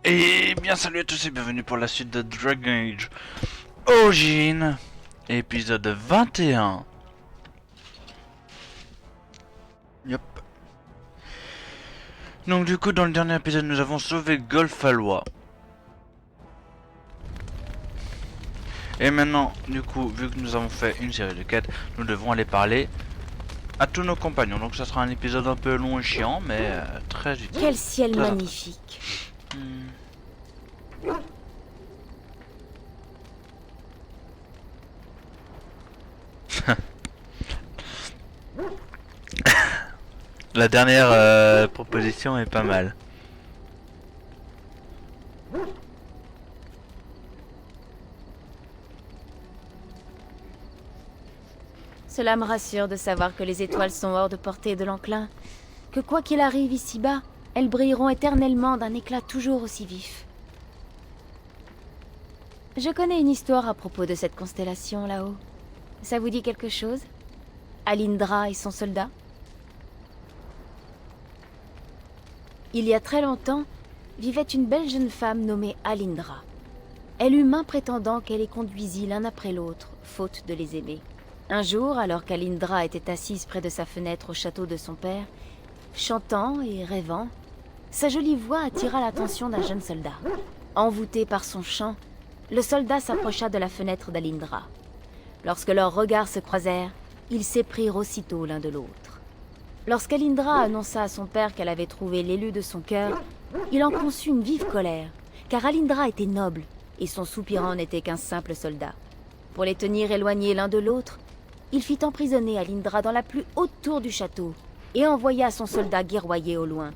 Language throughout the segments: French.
Et bien salut à tous et bienvenue pour la suite de Dragon Age Origins, épisode 21. Yep. Donc du coup dans le dernier épisode nous avons sauvé Golfalois. Et maintenant du coup vu que nous avons fait une série de quêtes, nous devons aller parler à tous nos compagnons. Donc ça sera un épisode un peu long et chiant mais très utile. Quel ciel Très magnifique. La dernière proposition est pas mal. Cela me rassure de savoir que les étoiles sont hors de portée de l'enclin, que quoi qu'il arrive ici-bas, elles brilleront éternellement d'un éclat toujours aussi vif. Je connais une histoire à propos de cette constellation là-haut. Ça vous dit quelque chose? Alindra et son soldat? Il y a très longtemps, vivait une belle jeune femme nommée Alindra. Elle eut maint prétendant qu'elle les conduisit l'un après l'autre, faute de les aimer. Un jour, alors qu'Alindra était assise près de sa fenêtre au château de son père, chantant et rêvant, sa jolie voix attira l'attention d'un jeune soldat. Envoûté par son chant, le soldat s'approcha de la fenêtre d'Alindra. Lorsque leurs regards se croisèrent, ils s'éprirent aussitôt l'un de l'autre. Lorsqu'Alindra annonça à son père qu'elle avait trouvé l'élu de son cœur, il en conçut une vive colère, car Alindra était noble, et son soupirant n'était qu'un simple soldat. Pour les tenir éloignés l'un de l'autre, il fit emprisonner Alindra dans la plus haute tour du château, et envoya son soldat guerroyer au loin.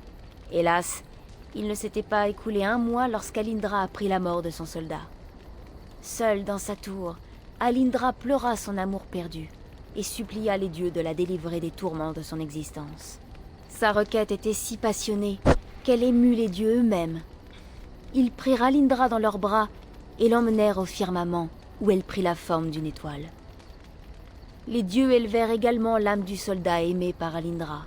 Hélas, il ne s'était pas écoulé un mois lorsqu'Alindra apprit la mort de son soldat. Seule dans sa tour, Alindra pleura son amour perdu, et supplia les dieux de la délivrer des tourments de son existence. Sa requête était si passionnée qu'elle émut les dieux eux-mêmes. Ils prirent Alindra dans leurs bras et l'emmenèrent au firmament, où elle prit la forme d'une étoile. Les dieux élevèrent également l'âme du soldat aimé par Alindra.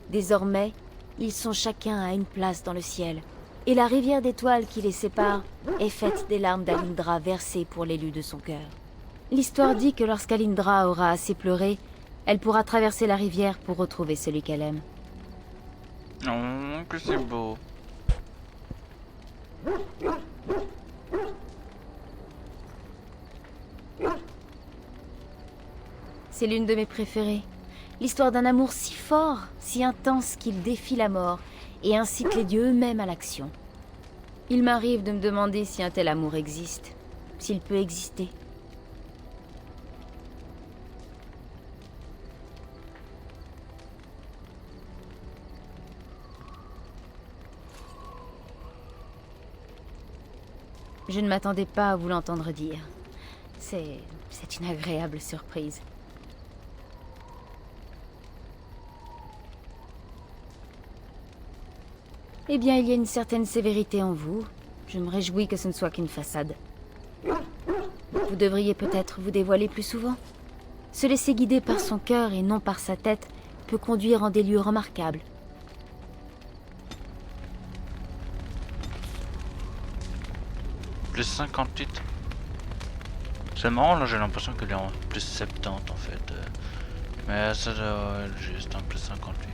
Désormais, ils sont chacun à une place dans le ciel, et la rivière d'étoiles qui les sépare est faite des larmes d'Alindra versées pour l'élu de son cœur. L'histoire dit que lorsqu'Alindra aura assez pleuré, elle pourra traverser la rivière pour retrouver celui qu'elle aime. Oh, que c'est beau. C'est l'une de mes préférées. L'histoire d'un amour si fort, si intense qu'il défie la mort et incite les dieux eux-mêmes à l'action. Il m'arrive de me demander si un tel amour existe, s'il peut exister. Je ne m'attendais pas à vous l'entendre dire. C'est une agréable surprise. Eh bien, il y a une certaine sévérité en vous. Je me réjouis que ce ne soit qu'une façade. Vous devriez peut-être vous dévoiler plus souvent. Se laisser guider par son cœur et non par sa tête peut conduire en des lieux remarquables. Plus 58. C'est marrant là, j'ai l'impression qu'elle est en plus 70 en fait. Mais ça doit être juste un plus 58.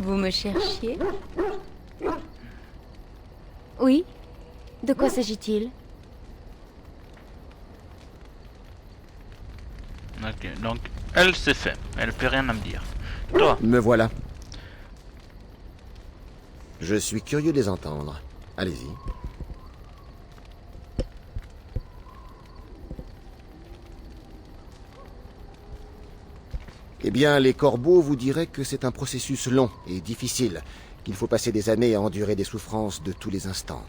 Vous me cherchiez? Oui? De quoi s'agit-il? Ok, donc elle c'est fait. Elle peut rien à me dire. Toi, Me voilà. Je suis curieux de les entendre. Allez-y. Eh bien, les corbeaux vous diraient que c'est un processus long et difficile, qu'il faut passer des années à endurer des souffrances de tous les instants.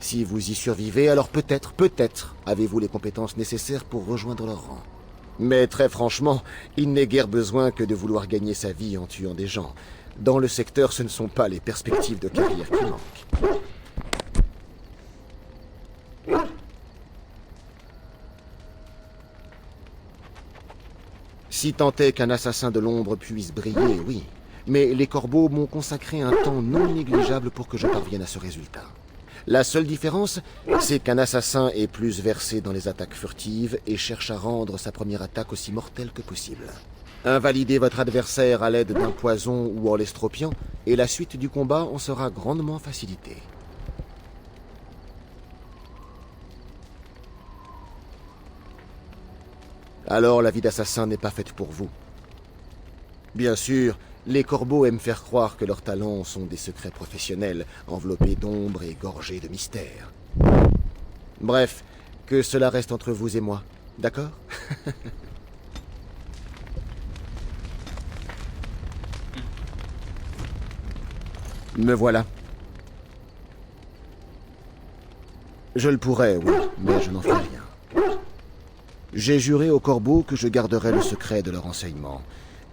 Si vous y survivez, alors peut-être avez-vous les compétences nécessaires pour rejoindre leur rang. Mais très franchement, il n'est guère besoin que de vouloir gagner sa vie en tuant des gens. Dans le secteur, ce ne sont pas les perspectives de carrière qui manquent. Si tant est qu'un assassin de l'ombre puisse briller, oui. Mais les corbeaux m'ont consacré un temps non négligeable pour que je parvienne à ce résultat. La seule différence, c'est qu'un assassin est plus versé dans les attaques furtives et cherche à rendre sa première attaque aussi mortelle que possible. Invalidez votre adversaire à l'aide d'un poison ou en l'estropiant, et la suite du combat en sera grandement facilitée. Alors la vie d'assassin n'est pas faite pour vous. Bien sûr, les corbeaux aiment faire croire que leurs talents sont des secrets professionnels, enveloppés d'ombre et gorgés de mystère. Bref, que cela reste entre vous et moi, d'accord? Me voilà. Je le pourrais, oui, mais je n'en ferai rien. J'ai juré aux corbeaux que je garderais le secret de leur enseignement.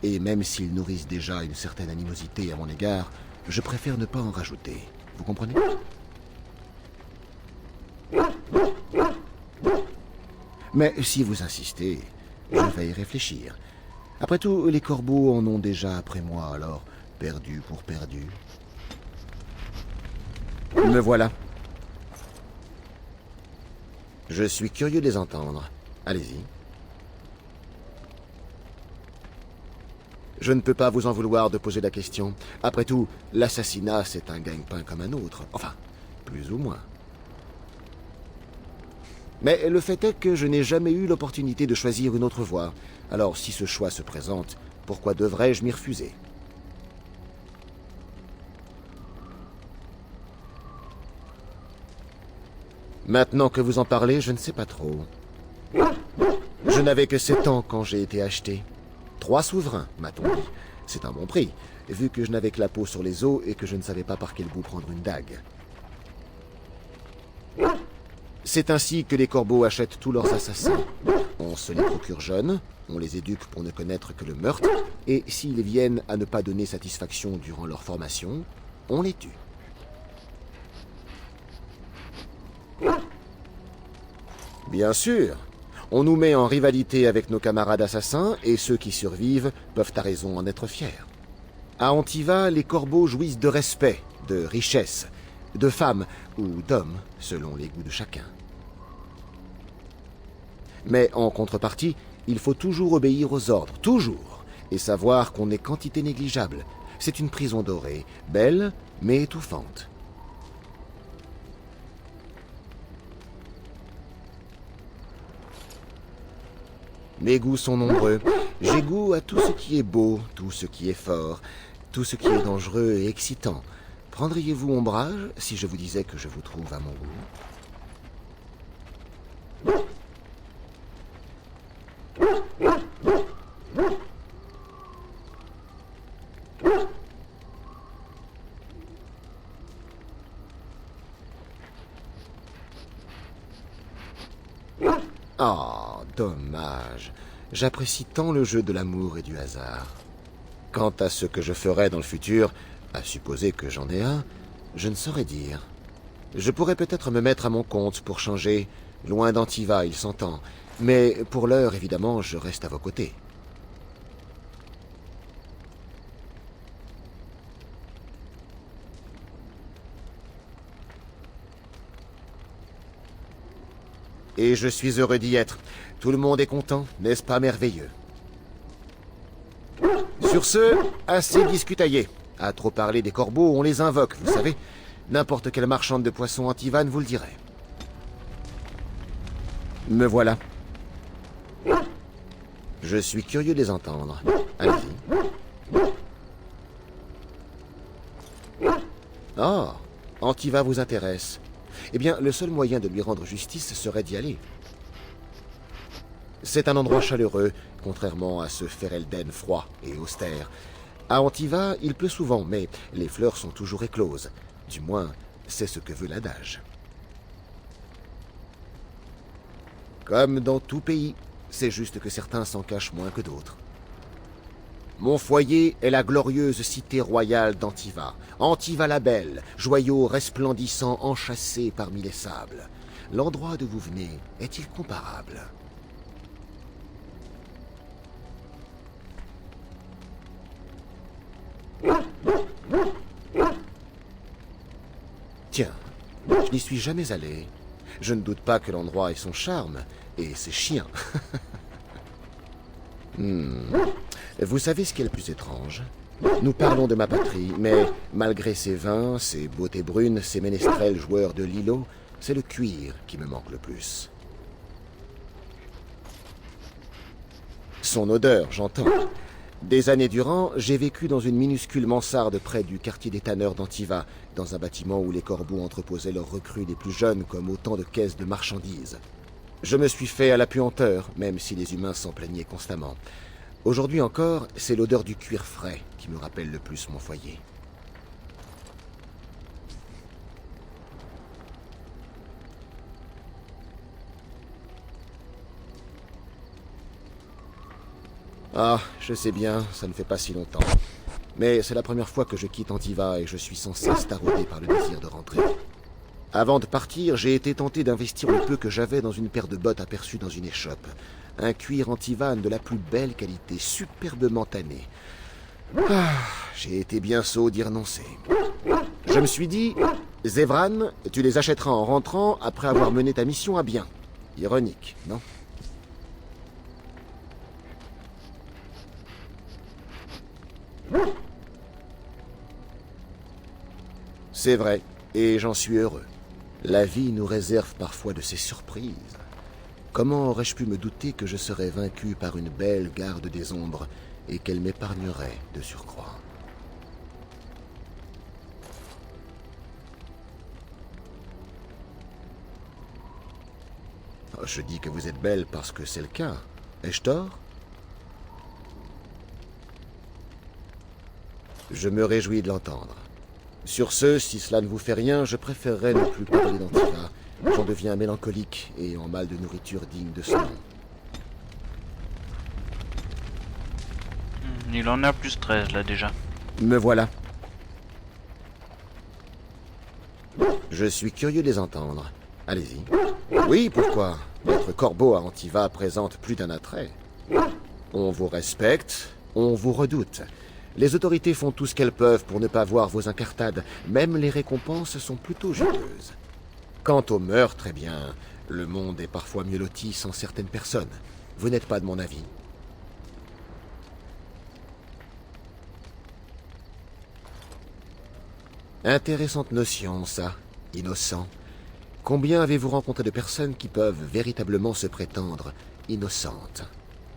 Et même s'ils nourrissent déjà une certaine animosité à mon égard, je préfère ne pas en rajouter. Vous comprenez? Mais si vous insistez, je vais y réfléchir. Après tout, les corbeaux en ont déjà après moi, alors perdu pour perdu. Me voilà. Je suis curieux de les entendre. Allez-y. Je ne peux pas vous en vouloir de poser la question. Après tout, l'assassinat, c'est un gagne-pain comme un autre. Enfin, plus ou moins. Mais le fait est que je n'ai jamais eu l'opportunité de choisir une autre voie. Alors, si ce choix se présente, pourquoi devrais-je m'y refuser? Maintenant que vous en parlez, je ne sais pas trop. Je n'avais que 7 ans quand j'ai été acheté. 3 souverains, m'a-t-on dit. C'est un bon prix, vu que je n'avais que la peau sur les os et que je ne savais pas par quel bout prendre une dague. C'est ainsi que les corbeaux achètent tous leurs assassins. On se les procure jeunes, on les éduque pour ne connaître que le meurtre, et s'ils viennent à ne pas donner satisfaction durant leur formation, on les tue. Bien sûr, on nous met en rivalité avec nos camarades assassins, et ceux qui survivent peuvent à raison en être fiers. À Antiva, les corbeaux jouissent de respect, de richesse, de femmes ou d'hommes, selon les goûts de chacun. Mais en contrepartie, il faut toujours obéir aux ordres, toujours, et savoir qu'on est quantité négligeable. C'est une prison dorée, belle, mais étouffante. Mes goûts sont nombreux. J'ai goût à tout ce qui est beau, tout ce qui est fort, tout ce qui est dangereux et excitant. Prendriez-vous ombrage si je vous disais que je vous trouve à mon goût? Oh, dommage. J'apprécie tant le jeu de l'amour et du hasard. Quant à ce que je ferai dans le futur, à supposer que j'en ai un, je ne saurais dire. Je pourrais peut-être me mettre à mon compte pour changer, loin d'Antiva, il s'entend. Mais pour l'heure, évidemment, je reste à vos côtés. Et je suis heureux d'y être. Tout le monde est content, n'est-ce pas merveilleux? Sur ce, assez discutaillé. À trop parler des corbeaux, on les invoque, vous savez. N'importe quelle marchande de poissons antivane vous le dirait. Me voilà. Je suis curieux de les entendre. Allez-y. Oh, Antiva vous intéresse. Eh bien, le seul moyen de lui rendre justice serait d'y aller. C'est un endroit chaleureux, contrairement à ce Ferelden froid et austère. À Antiva, il pleut souvent, mais les fleurs sont toujours écloses. Du moins, c'est ce que veut l'adage. Comme dans tout pays, c'est juste que certains s'en cachent moins que d'autres. Mon foyer est la glorieuse cité royale d'Antiva. Antiva la belle, joyau resplendissant enchâssé parmi les sables. L'endroit d'où vous venez est-il comparable? Tiens, je n'y suis jamais allé. Je ne doute pas que l'endroit ait son charme, et ses chiens. Vous savez ce qui est le plus étrange? Nous parlons de ma patrie, mais malgré ses vins, ses beautés brunes, ses ménestrels joueurs de l'îlot, c'est le cuir qui me manque le plus. Son odeur, j'entends. Des années durant, j'ai vécu dans une minuscule mansarde près du quartier des tanneurs d'Antiva, dans un bâtiment où les corbeaux entreposaient leurs recrues les plus jeunes comme autant de caisses de marchandises. Je me suis fait à la puanteur, même si les humains s'en plaignaient constamment. Aujourd'hui encore, c'est l'odeur du cuir frais qui me rappelle le plus mon foyer. Ah, je sais bien, ça ne fait pas si longtemps. Mais c'est la première fois que je quitte Antiva et je suis sans cesse taraudé par le désir de rentrer. Avant de partir, j'ai été tenté d'investir le peu que j'avais dans une paire de bottes aperçues dans une échoppe. Un cuir antivane de la plus belle qualité, superbement tanné. Ah, j'ai été bien sot d'y renoncer. Je me suis dit, Zevran, tu les achèteras en rentrant après avoir mené ta mission à bien. Ironique, non? C'est vrai, et j'en suis heureux. La vie nous réserve parfois de ces surprises. Comment aurais-je pu me douter que je serais vaincu par une belle garde des ombres et qu'elle m'épargnerait de surcroît? Oh, je dis que vous êtes belle parce que c'est le cas. Ai-je tort? Je me réjouis de l'entendre. Sur ce, si cela ne vous fait rien, je préférerais ne plus parler d'Antiva. J'en deviens mélancolique et en mal de nourriture digne de ce nom. Il en a plus 13 là déjà. Me voilà. Je suis curieux de les entendre. Allez-y. Oui, pourquoi? Votre corbeau à Antiva présente plus d'un attrait. On vous respecte, on vous redoute. Les autorités font tout ce qu'elles peuvent pour ne pas voir vos incartades. Même les récompenses sont plutôt juteuses. Quant au meurtre, eh bien, le monde est parfois mieux loti sans certaines personnes. Vous n'êtes pas de mon avis. Intéressante notion, ça. Innocent. Combien avez-vous rencontré de personnes qui peuvent véritablement se prétendre innocentes?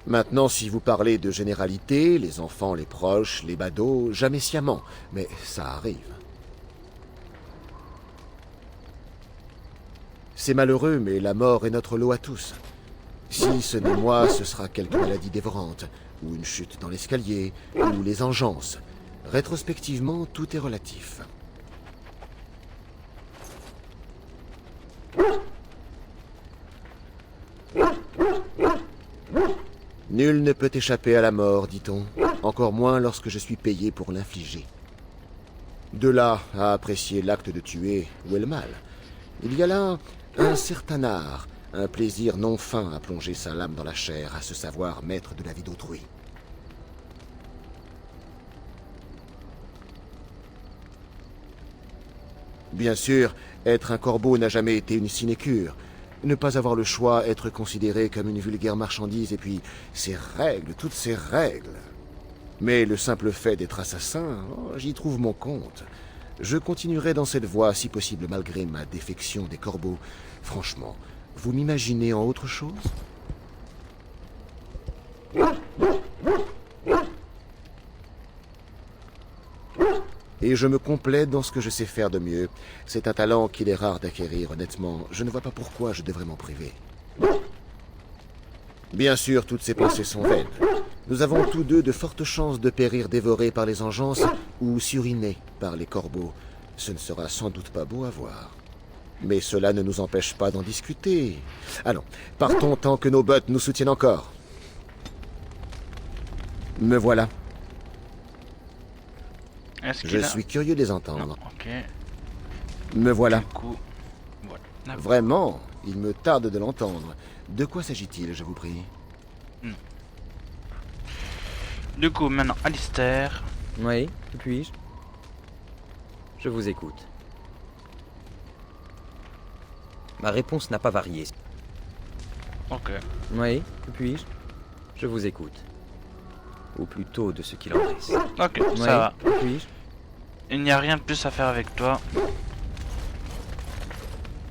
Maintenant, si vous parlez de généralité, les enfants, les proches, les badauds, jamais sciemment, mais ça arrive. C'est malheureux, mais la mort est notre lot à tous. Si ce n'est moi, ce sera quelque maladie dévorante, ou une chute dans l'escalier, ou les engeances. Rétrospectivement, tout est relatif. Nul ne peut échapper à la mort, dit-on, encore moins lorsque je suis payé pour l'infliger. De là à apprécier l'acte de tuer, où est le mal? Il y a là un certain art, un plaisir non fin à plonger sa lame dans la chair, à se savoir maître de la vie d'autrui. Bien sûr, être un corbeau n'a jamais été une sinécure. Ne pas avoir le choix, être considéré comme une vulgaire marchandise, et puis ces règles, toutes ces règles. Mais le simple fait d'être assassin, j'y trouve mon compte. Je continuerai dans cette voie, si possible, malgré ma défection des corbeaux. Franchement, vous m'imaginez en autre chose? Et je me complais dans ce que je sais faire de mieux. C'est un talent qu'il est rare d'acquérir, honnêtement. Je ne vois pas pourquoi je devrais m'en priver. Bien sûr, toutes ces pensées sont vaines. Nous avons tous deux de fortes chances de périr dévorés par les engeances ou surinés par les corbeaux. Ce ne sera sans doute pas beau à voir. Mais cela ne nous empêche pas d'en discuter. Allons, partons tant que nos bottes nous soutiennent encore. Me voilà. Je suis curieux de les entendre. Non, ok. Me voilà. Du coup, voilà. Vraiment, il me tarde de l'entendre. De quoi s'agit-il, je vous prie? Du coup, maintenant, Alistair. Oui, que puis-je? Je vous écoute. Ma réponse n'a pas varié. Ok. Oui, que puis-je? Je vous écoute. Ou plutôt de ce qu'il en reste. Ok, Oui, ça va. que puis-je? Il n'y a rien de plus à faire avec toi.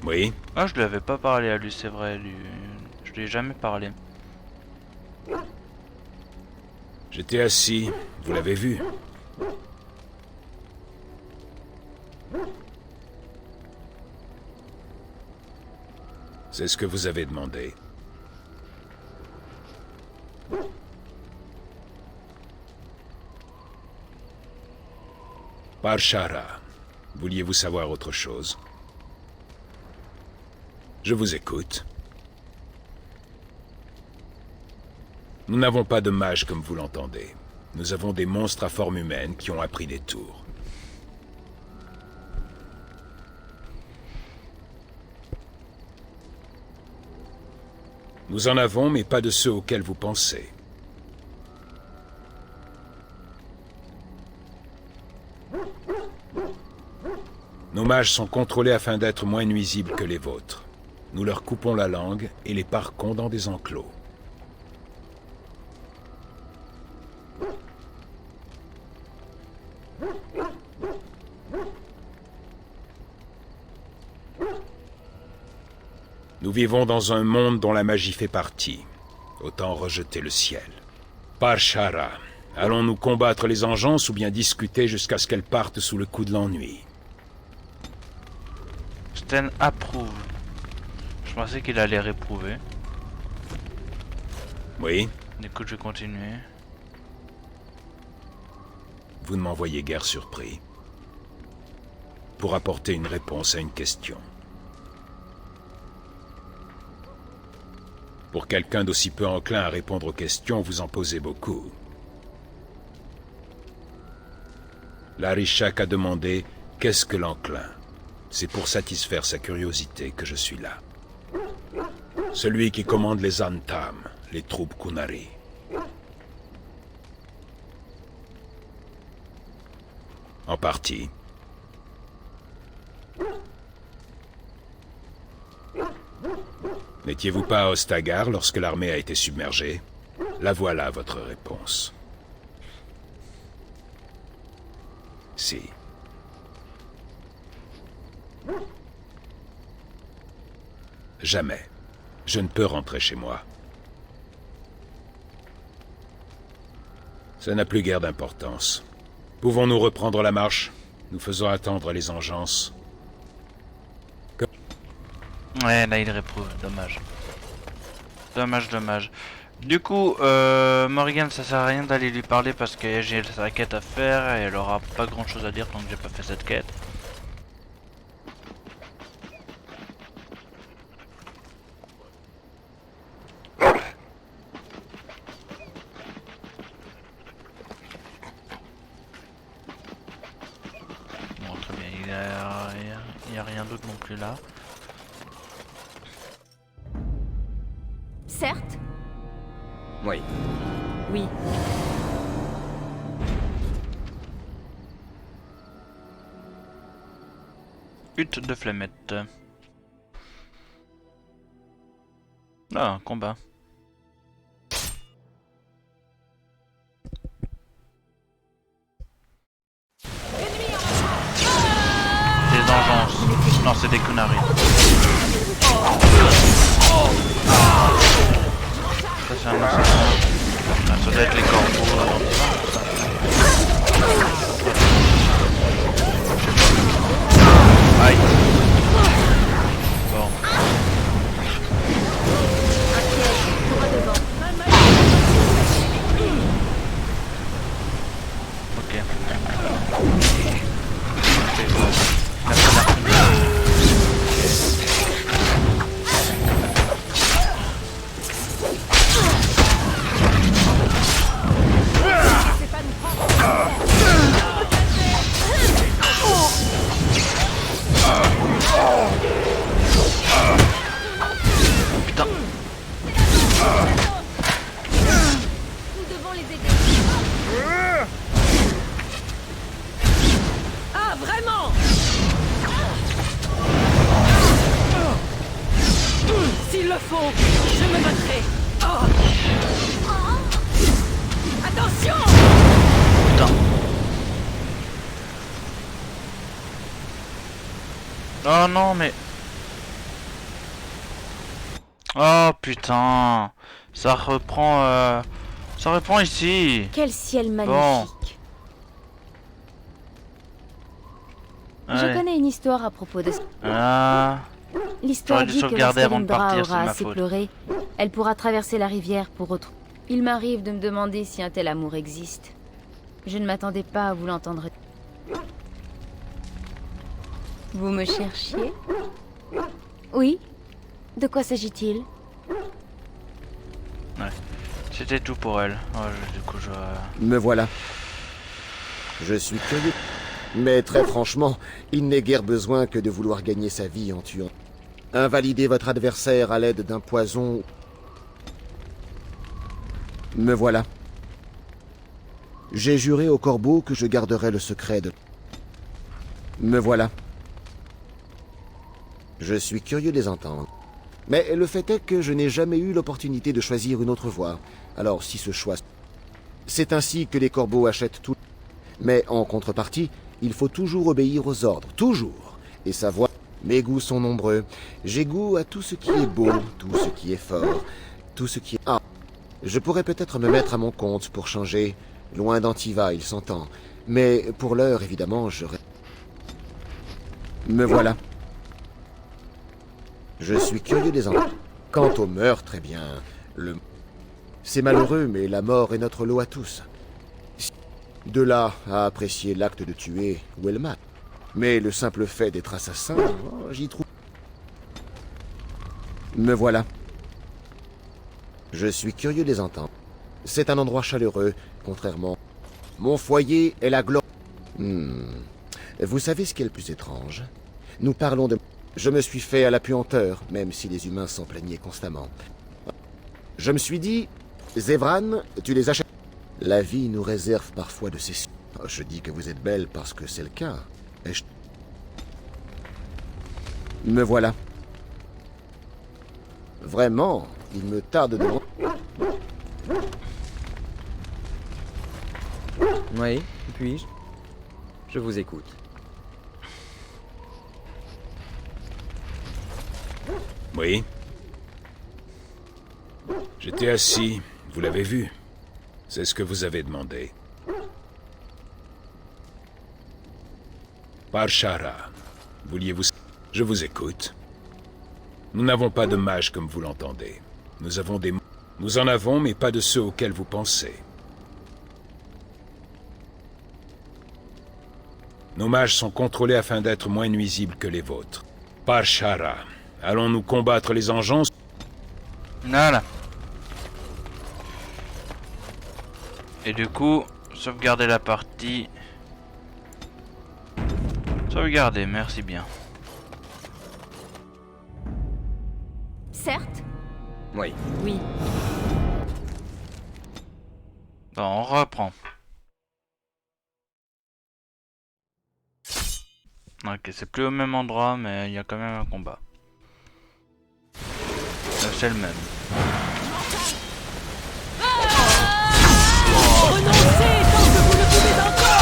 Oui, Ah, je lui avais pas parlé à lui, c'est vrai. Je lui ai jamais parlé. j'étais assis, vous l'avez vu. C'est ce que vous avez demandé. Parshara, vouliez-vous savoir autre chose? Je vous écoute. Nous n'avons pas de mages comme vous l'entendez. Nous avons des monstres à forme humaine qui ont appris des tours. Nous en avons, mais pas de ceux auxquels vous pensez. Nos mages sont contrôlés afin d'être moins nuisibles que les vôtres. Nous leur coupons la langue et les parquons dans des enclos. Nous vivons dans un monde dont la magie fait partie. Autant rejeter le ciel. Parshara, allons-nous combattre les engeances ou bien discuter jusqu'à ce qu'elles partent sous le coup de l'ennui? Sten approuve. Je pensais qu'il allait réprouver. Oui, Écoute, je vais continuer. vous ne m'envoyez guère surpris. Pour apporter une réponse à une question. Pour quelqu'un d'aussi peu enclin à répondre aux questions, vous en posez beaucoup. L'Arishak a demandé « Qu'est-ce que l'enclin ?» C'est pour satisfaire sa curiosité que je suis là. Celui qui commande les Antam, les troupes Kunari. En partie. N'étiez-vous pas à Ostagar lorsque l'armée a été submergée? La voilà votre réponse. Si. Jamais. Je ne peux rentrer chez moi. Ça n'a plus guère d'importance. Pouvons-nous reprendre la marche? Nous faisons attendre les engeances. Ouais, là il réprouve, dommage. Dommage. Du coup, Morrigan, ça sert à rien d'aller lui parler parce que j'ai sa quête à faire et elle aura pas grand chose à dire tant que j'ai pas fait cette quête. Bon, très bien, il y a rien d'autre non plus là. Certes. Oui. Oui. Hutte de Flemmette. Ah, un combat. Des engeances. Non, c'est des Kunari. Ça c'est un assassin. Ah, ça doit être les corbeaux. Aïe. Bon. Ok. Putain. Nous devons les aider. Ah, vraiment? le faut, je me battrai. Oh. Attention! Putain. Oh non, mais... Oh putain. Ça reprend ici. Quel ciel Bon. magnifique. Je Allez. connais une histoire à propos de... Ah. L'histoire J'aurais dû dit que sauvegarder avant de lorsqu'Alindra partir, c'est aura ma assez faute. pleuré, elle pourra traverser la rivière pour retrouver... Il m'arrive de me demander si un tel amour existe. Je ne m'attendais pas à vous l'entendre. Vous me cherchiez? Oui? De quoi s'agit-il? C'était tout pour elle. Du coup, je... Me voilà. Je suis curieux. Mais très franchement, il n'est guère besoin que de vouloir gagner sa vie en tuant. Invalider votre adversaire à l'aide d'un poison... Me voilà. J'ai juré au corbeau que je garderais le secret de... Me voilà. Je suis curieux de les entendre. Mais le fait est que je n'ai jamais eu l'opportunité de choisir une autre voie. Alors si ce choix... C'est ainsi que les corbeaux achètent tout. Mais en contrepartie, il faut toujours obéir aux ordres. Toujours. Et savoir... Mes goûts sont nombreux. J'ai goût à tout ce qui est beau, tout ce qui est fort, tout ce qui est... Ah, je pourrais peut-être me mettre à mon compte pour changer. Loin d'Antiva, il s'entend. Mais pour l'heure, évidemment, je... Me voilà. Je suis curieux des enfants. Quant au meurtre, eh bien, c'est malheureux, mais la mort est notre lot à tous. De là à apprécier l'acte de tuer ou le mal. Mais le simple fait d'être assassin, j'y trouve... Me voilà. Je suis curieux des entendre. C'est un endroit chaleureux, contrairement... Mon foyer est la gloire... Vous savez ce qui est le plus étrange? Nous parlons de... Je me suis fait à la puanteur, même si les humains s'en plaignaient constamment. Je me suis dit, Zevran, tu les achètes. La vie nous réserve parfois de ces... Je dis que vous êtes belle parce que c'est le cas. Et je... Me voilà. Vraiment, il me tarde de... Oui, puis-je? Je vous écoute. Oui. J'étais assis, vous l'avez vu. C'est ce que vous avez demandé. Parshara, vouliez-vous... Je vous écoute. Nous n'avons pas de mages comme vous l'entendez. Nous avons des... Nous en avons, mais pas de ceux auxquels vous pensez. Nos mages sont contrôlés afin d'être moins nuisibles que les vôtres. Parshara, allons-nous combattre les engeances? Voilà. Et du coup, sauvegarder la partie. Sauvegarder, merci bien. Certes. Oui. Oui. Bon, on reprend. Ok, c'est plus au même endroit, mais il y a quand même un combat. C'est le même. Renoncez tant que vous le pouvez encore!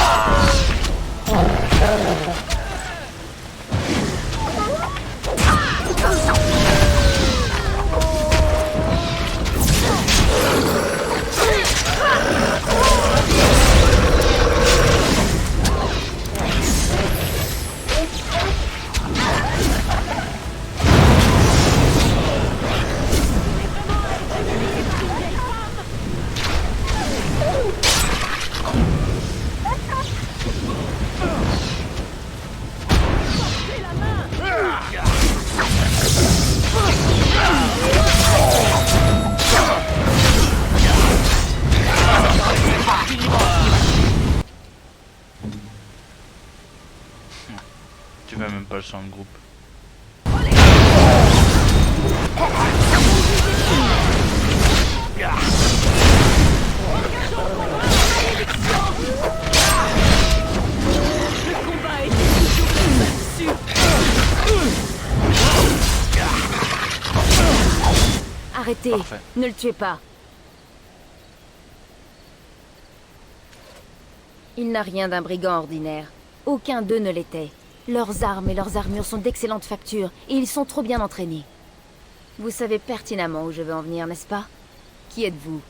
Tu vas même pas le son de groupe. Le combat est toujours là-dessus! Arrêtez. Parfait. Ne le tuez pas. Il n'a rien d'un brigand ordinaire. Aucun d'eux ne l'était. Leurs armes et leurs armures sont d'excellente facture, et ils sont trop bien entraînés. Vous savez pertinemment où je veux en venir, n'est-ce pas? Qui êtes-vous?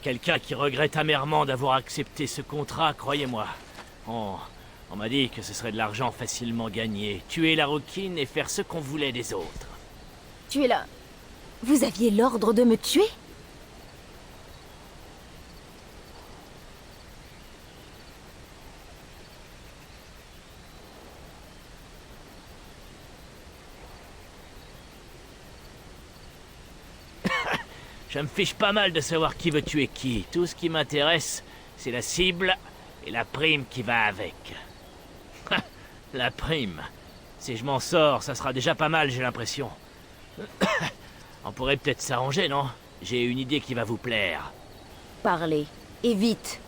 Quelqu'un qui regrette amèrement d'avoir accepté ce contrat, croyez-moi. On m'a dit que ce serait de l'argent facilement gagné. Tuer la Rouquine et faire ce qu'on voulait des autres. Tu es là. Vous aviez l'ordre de me tuer? Je me fiche pas mal de savoir qui veut tuer qui. Tout ce qui m'intéresse, c'est la cible et la prime qui va avec. La prime. Si je m'en sors, ça sera déjà pas mal, j'ai l'impression. On pourrait peut-être s'arranger, non? J'ai une idée qui va vous plaire. Parlez. Et vite.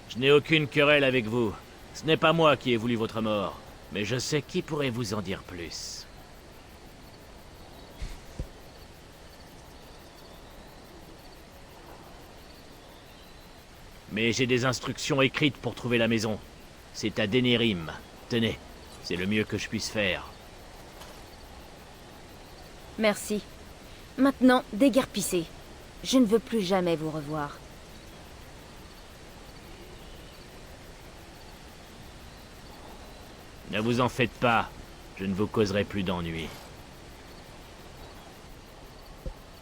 Je n'ai aucune querelle avec vous. Ce n'est pas moi qui ai voulu votre mort. Mais je sais qui pourrait vous en dire plus. Mais j'ai des instructions écrites pour trouver la maison. C'est à Denerim. Tenez, c'est le mieux que je puisse faire. Merci. Maintenant, déguerpissez. Je ne veux plus jamais vous revoir. Ne vous en faites pas. Je ne vous causerai plus d'ennui.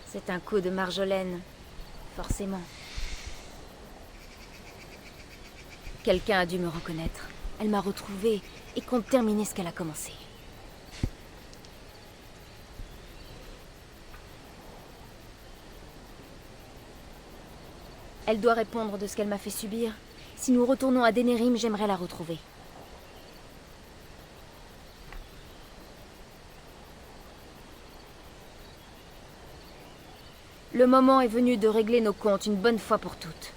C'est un coup de Marjolaine. Forcément. Quelqu'un a dû me reconnaître. Elle m'a retrouvée et compte terminer ce qu'elle a commencé. Elle doit répondre de ce qu'elle m'a fait subir. Si nous retournons à Denerim, j'aimerais la retrouver. Le moment est venu de régler nos comptes une bonne fois pour toutes.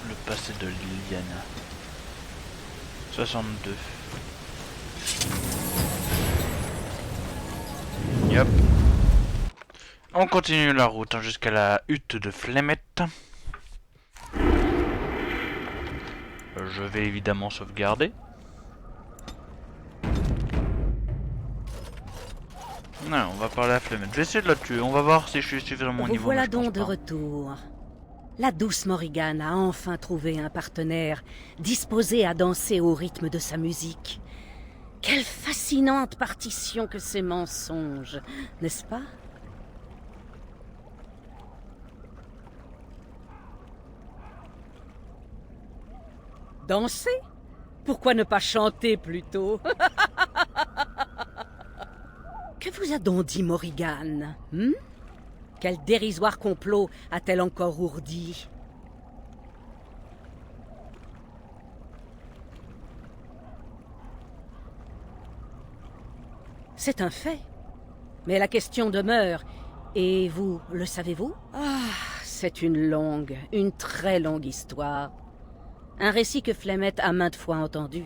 Le passé de Liliana. 62. Yep. On continue la route hein, jusqu'à la hutte de Flemeth. Je vais évidemment sauvegarder. Non, on va parler à Flemeth. Je vais essayer de la tuer. On va voir si je suis suffisamment au Vous niveau. voilà mais je pense donc de pas. retour. La douce Morrigan a enfin trouvé un partenaire disposé à danser au rythme de sa musique. Quelle fascinante partition que ces mensonges, n'est-ce pas? Danser? Pourquoi ne pas chanter plutôt? Que vous a donc dit Morrigan, Quel dérisoire complot a-t-elle encore ourdi? C'est un fait. Mais la question demeure. Et vous, le savez-vous? Ah, c'est une très longue histoire. Un récit que Flemeth a maintes fois entendu,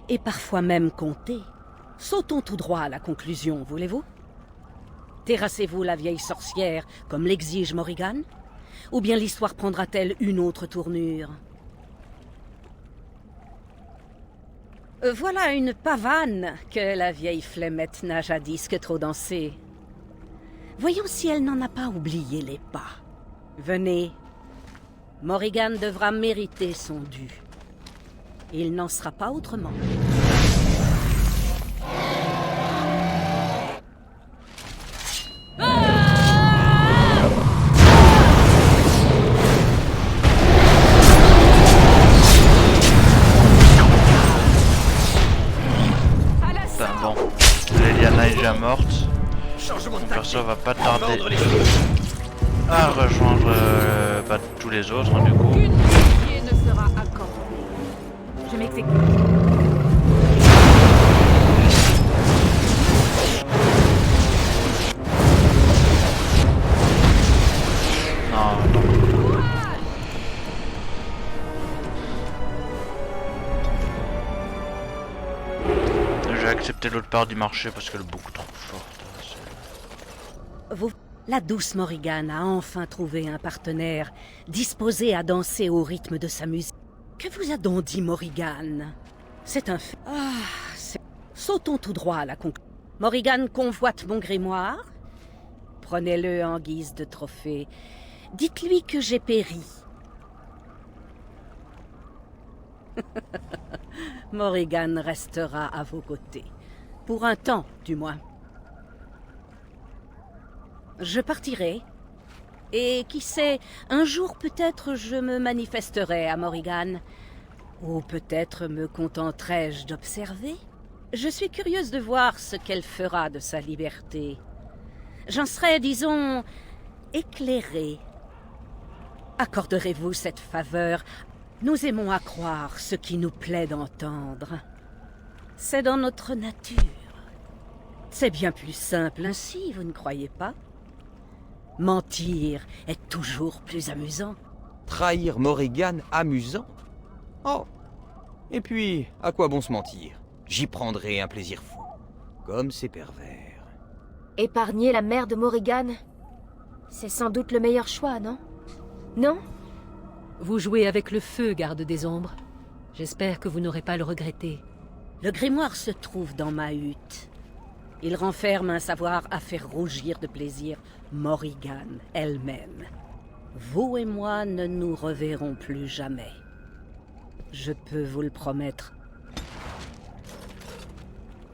et parfois même conté. Sautons tout droit à la conclusion, voulez-vous? Terrassez-vous la vieille sorcière, comme l'exige Morrigan? Ou bien l'histoire prendra-t-elle une autre tournure? Voilà une pavane que la vieille Flemeth n'a jadis que trop dansé. Voyons si elle n'en a pas oublié les pas. Venez. Morrigan devra mériter son dû. Il n'en sera pas autrement. Bon, Liliana est déjà morte. Mon perso va pas tarder à rejoindre tous les autres hein, du coup. Aucune pitié ne sera accordée. Je m'exécute. Non, attends. J'ai accepté l'autre part du marché parce qu'elle est beaucoup trop forte. La douce Morrigan a enfin trouvé un partenaire disposé à danser au rythme de sa musique. Que vous a donc dit Morrigan? C'est un fait. Sautons tout droit à la conclusion. Morrigan convoite mon grimoire. Prenez-le en guise de trophée. Dites-lui que j'ai péri. Morrigan restera à vos côtés. Pour un temps, du moins. Je partirai. Et qui sait, un jour peut-être je me manifesterai à Morrigan. Ou peut-être me contenterai-je d'observer. Je suis curieuse de voir ce qu'elle fera de sa liberté. J'en serai, disons, éclairée. Accorderez-vous cette faveur? Nous aimons à croire ce qui nous plaît d'entendre. C'est dans notre nature. C'est bien plus simple ainsi, vous ne croyez pas? Mentir est toujours plus amusant. Trahir Morrigan amusant? Oh. Et puis, à quoi bon se mentir? J'y prendrai un plaisir fou. Comme c'est pervers. Épargner la mère de Morrigan, c'est sans doute le meilleur choix, non? Non? Vous jouez avec le feu, garde des ombres. J'espère que vous n'aurez pas à le regretter. Le grimoire se trouve dans ma hutte. Il renferme un savoir à faire rougir de plaisir Morrigan elle-même. Vous et moi ne nous reverrons plus jamais. Je peux vous le promettre.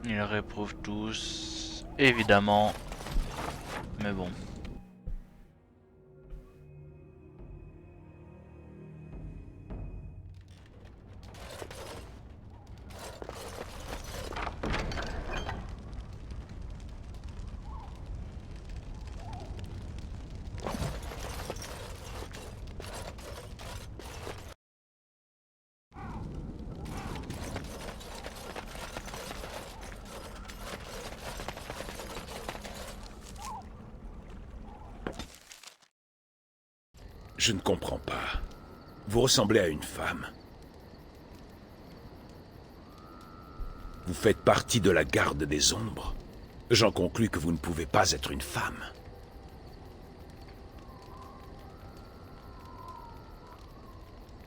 Ils réprouvent tous, évidemment. Mais bon. Je ne comprends pas. Vous ressemblez à une femme. Vous faites partie de la garde des ombres. J'en conclus que vous ne pouvez pas être une femme.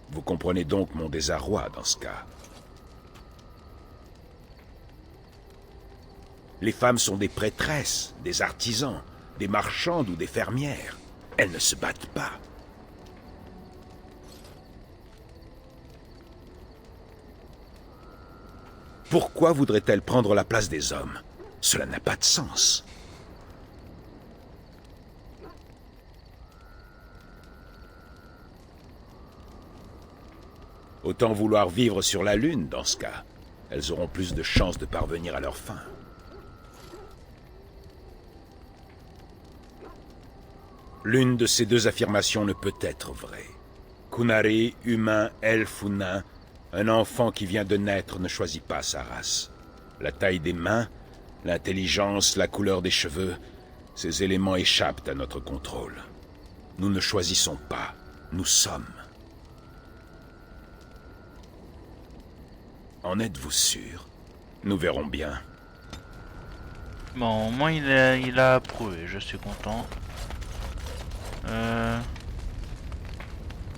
Vous comprenez donc mon désarroi dans ce cas. Les femmes sont des prêtresses, des artisans, des marchandes ou des fermières. Elles ne se battent pas. Pourquoi voudrait-elle prendre la place des hommes? Cela n'a pas de sens. Autant vouloir vivre sur la Lune dans ce cas. Elles auront plus de chances de parvenir à leur fin. L'une de ces deux affirmations ne peut être vraie. Kunari, humain, elfe ou nain, un enfant qui vient de naître ne choisit pas sa race. La taille des mains, l'intelligence, la couleur des cheveux, ces éléments échappent à notre contrôle. Nous ne choisissons pas, nous sommes. En êtes-vous sûr? Nous verrons bien. Bon, au moins il a approuvé, je suis content.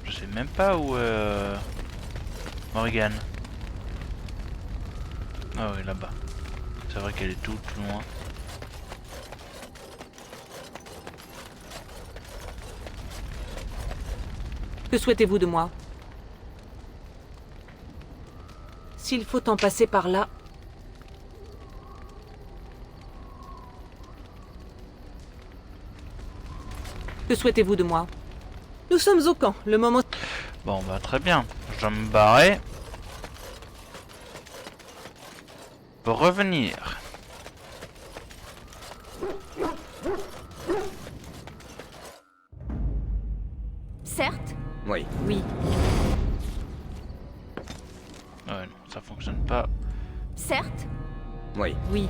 Je sais même pas où Morrigan. Ah oui, là-bas. C'est vrai qu'elle est toute loin. Que souhaitez-vous de moi? S'il faut en passer par là... Que souhaitez-vous de moi? Nous sommes au camp, le moment... Bon bah très bien, je dois me barrer. Pour revenir. Certes. Oui. Oui. Ouais non, ça fonctionne pas. Certes. Oui. Oui.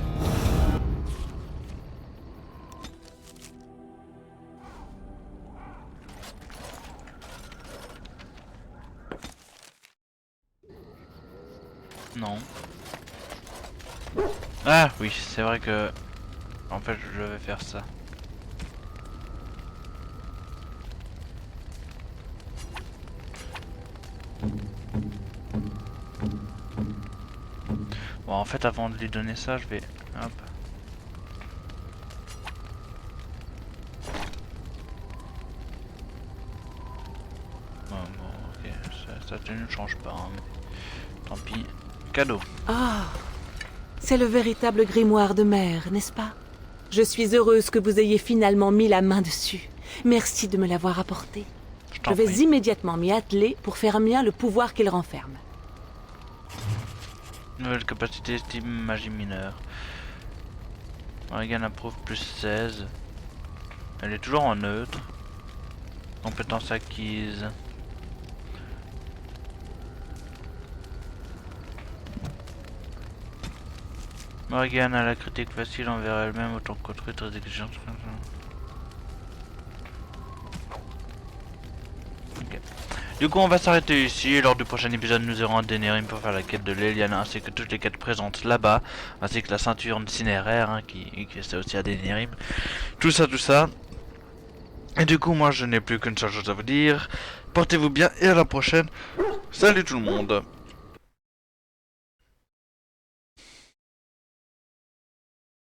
Non. Ah oui, c'est vrai que... En fait, je vais faire ça. Bon, en fait, avant de lui donner ça, je vais... Hop. Bon, ok, sa tenue ne change pas, hein, mais... Tant pis. Cadeau. Ah, c'est le véritable grimoire de mère, n'est-ce pas? Je suis heureuse que vous ayez finalement mis la main dessus. Merci de me l'avoir apporté. Je vais immédiatement m'y atteler pour faire mien le pouvoir qu'il renferme. Nouvelle capacité estime magie mineure. Morrigan approuve plus 16. Elle est toujours en neutre. Compétence acquise. Morrigan a la critique facile envers elle-même autant qu'autrui, très exigeante. Ok. Du coup, on va s'arrêter ici. Lors du prochain épisode, nous irons à Denerim pour faire la quête de l'Eliana ainsi que toutes les quêtes présentes là-bas, ainsi que la ceinture cinéraire hein, qui est aussi à Denerim. Tout ça. Et du coup, moi, je n'ai plus qu'une seule chose à vous dire. Portez-vous bien et à la prochaine. Salut tout le monde.